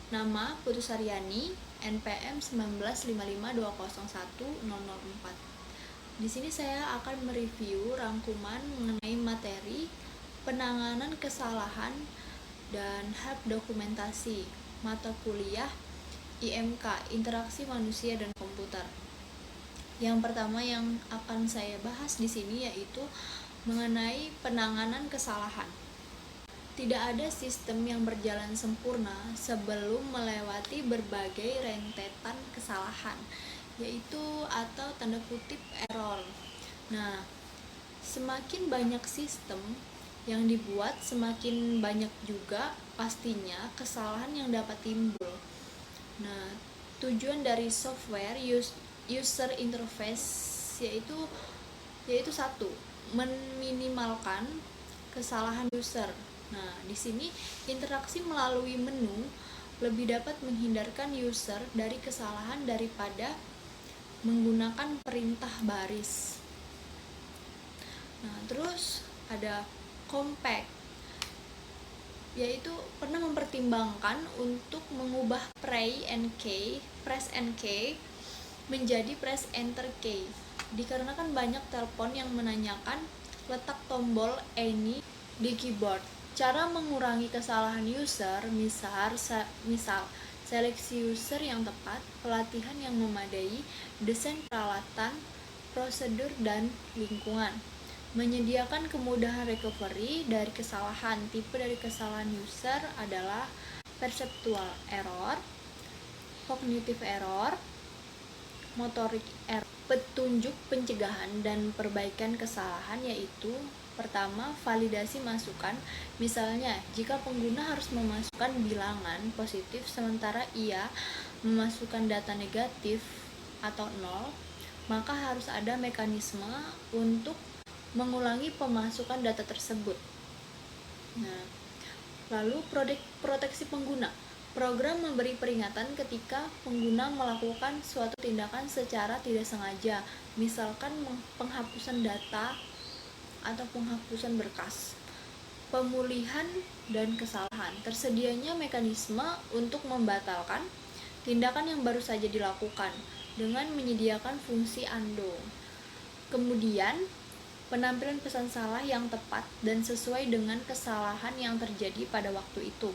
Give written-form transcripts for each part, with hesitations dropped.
Nama Putu Saryani, NPM 19552010004. Di sini saya akan mereview rangkuman mengenai materi penanganan kesalahan dan help dokumentasi mata kuliah IMK, Interaksi Manusia dan Komputer. Yang pertama yang akan saya bahas di sini yaitu mengenai penanganan kesalahan. Tidak ada sistem yang berjalan sempurna sebelum melewati berbagai rentetan kesalahan, yaitu atau tanda kutip error. Nah, semakin banyak sistem yang dibuat, semakin banyak juga pastinya kesalahan yang dapat timbul. Nah, tujuan dari software user interface yaitu satu, meminimalkan kesalahan user. Nah, di sini interaksi melalui menu lebih dapat menghindarkan user dari kesalahan daripada menggunakan perintah baris. Nah, terus ada compact, yaitu pernah mempertimbangkan untuk mengubah press and key menjadi press enter key, dikarenakan banyak telepon yang menanyakan letak tombol any di keyboard. Cara mengurangi kesalahan user, misal seleksi user yang tepat, pelatihan yang memadai, desain peralatan, prosedur, dan lingkungan. Menyediakan kemudahan recovery dari kesalahan. Tipe dari kesalahan user adalah perceptual error, cognitive error, motorik error. Petunjuk pencegahan dan perbaikan kesalahan yaitu pertama, validasi masukan. Misalnya, jika pengguna harus memasukkan bilangan positif sementara ia memasukkan data negatif atau 0, maka harus ada mekanisme untuk mengulangi pemasukan data tersebut. Nah, lalu proteksi pengguna. Program memberi peringatan ketika pengguna melakukan suatu tindakan secara tidak sengaja, misalkan penghapusan data atau penghapusan berkas. Pemulihan dan kesalahan. Tersedianya mekanisme untuk membatalkan tindakan yang baru saja dilakukan dengan menyediakan fungsi undo. Kemudian, penampilan pesan salah yang tepat dan sesuai dengan kesalahan yang terjadi pada waktu itu.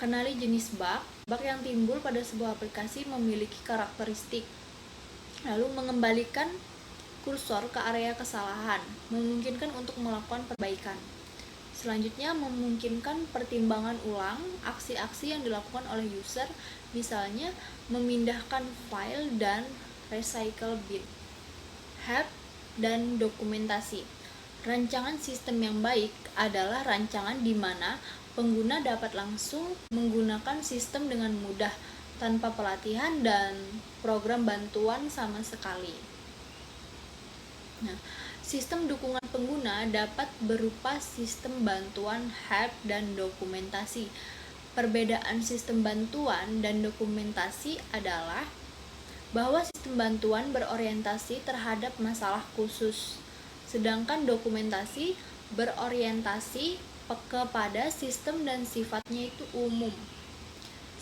Kenali jenis bug. Bug yang timbul pada sebuah aplikasi memiliki karakteristik. Lalu mengembalikan kursor ke area kesalahan, memungkinkan untuk melakukan perbaikan. Selanjutnya, memungkinkan pertimbangan ulang aksi-aksi yang dilakukan oleh user, misalnya memindahkan file dan recycle bin. Help dan dokumentasi. Rancangan sistem yang baik adalah rancangan di mana pengguna dapat langsung menggunakan sistem dengan mudah tanpa pelatihan dan program bantuan sama sekali. Nah, sistem dukungan pengguna dapat berupa sistem bantuan, help, dan dokumentasi. Perbedaan sistem bantuan dan dokumentasi adalah bahwa sistem bantuan berorientasi terhadap masalah khusus, sedangkan dokumentasi berorientasi kepada sistem dan sifatnya itu umum.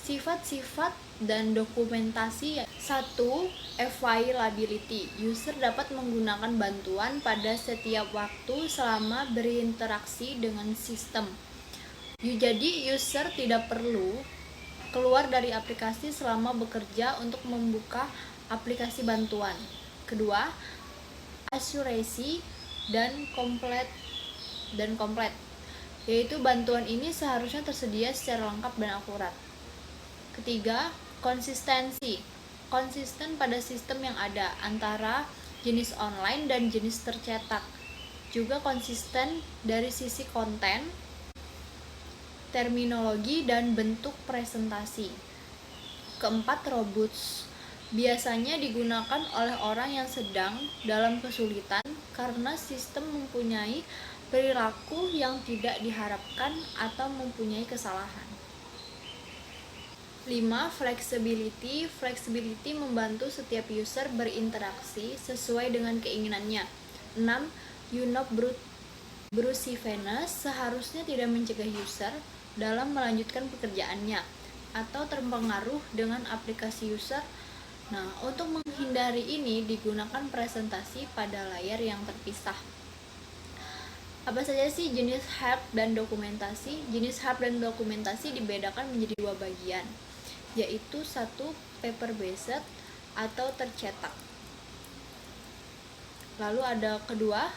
Sifat-sifat dan dokumentasi. 1. Availability. User dapat menggunakan bantuan pada setiap waktu selama berinteraksi dengan sistem. Jadi user tidak perlu keluar dari aplikasi selama bekerja untuk membuka aplikasi bantuan. Kedua, accuracy dan komplit, yaitu bantuan ini seharusnya tersedia secara lengkap dan akurat. Ketiga, konsistensi. Konsisten pada sistem yang ada antara jenis online dan jenis tercetak. Juga konsisten dari sisi konten, terminologi, dan bentuk presentasi. Keempat, robust. Biasanya digunakan oleh orang yang sedang dalam kesulitan karena sistem mempunyai perilaku yang tidak diharapkan atau mempunyai kesalahan. 5. Flexibility. Flexibility membantu setiap user berinteraksi sesuai dengan keinginannya. 6. Brusiveness seharusnya tidak mencegah user dalam melanjutkan pekerjaannya. atau terpengaruh dengan aplikasi user. Nah, untuk menghindari ini digunakan presentasi pada layar yang terpisah. Apa saja sih jenis help dan dokumentasi? Jenis help dan dokumentasi dibedakan menjadi dua bagian, yaitu satu paper based atau tercetak. Lalu ada kedua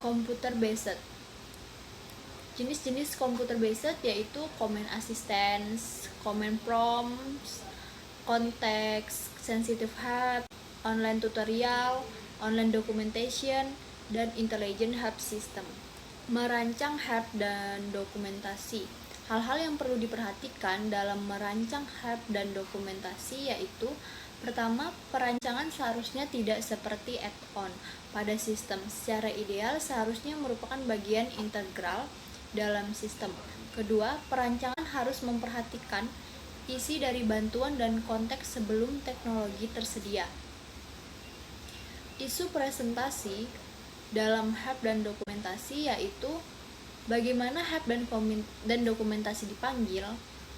computer based. Jenis-jenis computer based yaitu comment assistance, comment prompts, context sensitive help, online tutorial, online documentation, dan intelligent help system. Merancang help dan dokumentasi. Hal-hal yang perlu diperhatikan dalam merancang help dan dokumentasi yaitu pertama, perancangan seharusnya tidak seperti add-on pada sistem. Secara ideal seharusnya merupakan bagian integral dalam sistem. Kedua, perancangan harus memperhatikan isi dari bantuan dan konteks sebelum teknologi tersedia. Isu presentasi dalam help dan dokumentasi yaitu bagaimana help dan dokumentasi dipanggil.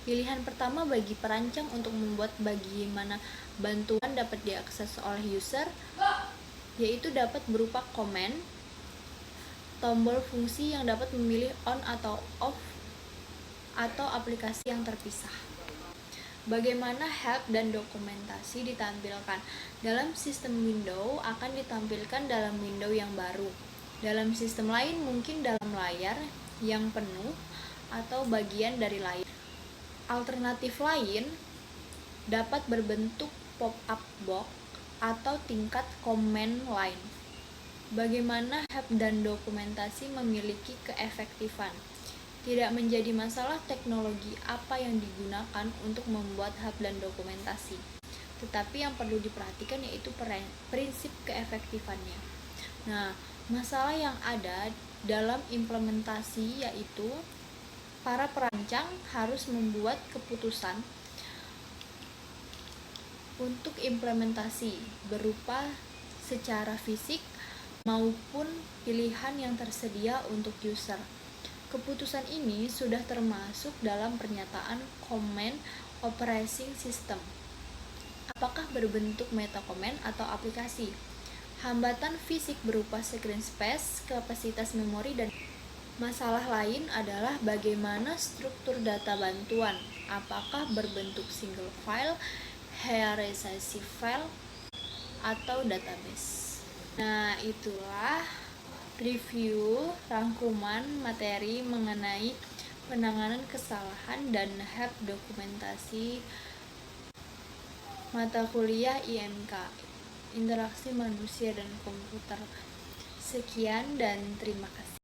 Pilihan pertama bagi perancang untuk membuat bagaimana bantuan dapat diakses oleh user, yaitu dapat berupa komen, tombol fungsi yang dapat memilih on atau off, atau aplikasi yang terpisah. Bagaimana help dan dokumentasi ditampilkan? Dalam sistem window akan ditampilkan dalam window yang baru. Dalam sistem lain mungkin dalam layar yang penuh atau bagian dari layar. Alternatif lain dapat berbentuk pop-up box atau tingkat komen line. Bagaimana help dan dokumentasi memiliki keefektifan? Tidak menjadi masalah teknologi apa yang digunakan untuk membuat help dan dokumentasi, tetapi yang perlu diperhatikan yaitu prinsip keefektifannya. Nah, masalah yang ada dalam implementasi yaitu para perancang harus membuat keputusan untuk implementasi berupa secara fisik maupun pilihan yang tersedia untuk user. Keputusan ini sudah termasuk dalam pernyataan Command Operating System. Apakah berbentuk metacommand atau aplikasi? Hambatan fisik berupa screen space, kapasitas memori, dan masalah lain adalah bagaimana struktur data bantuan. Apakah berbentuk single file, hierarchy file, atau database? Nah, itulah review rangkuman materi mengenai penanganan kesalahan dan help dokumentasi mata kuliah IMK, Interaksi Manusia dan Komputer. Sekian dan terima kasih.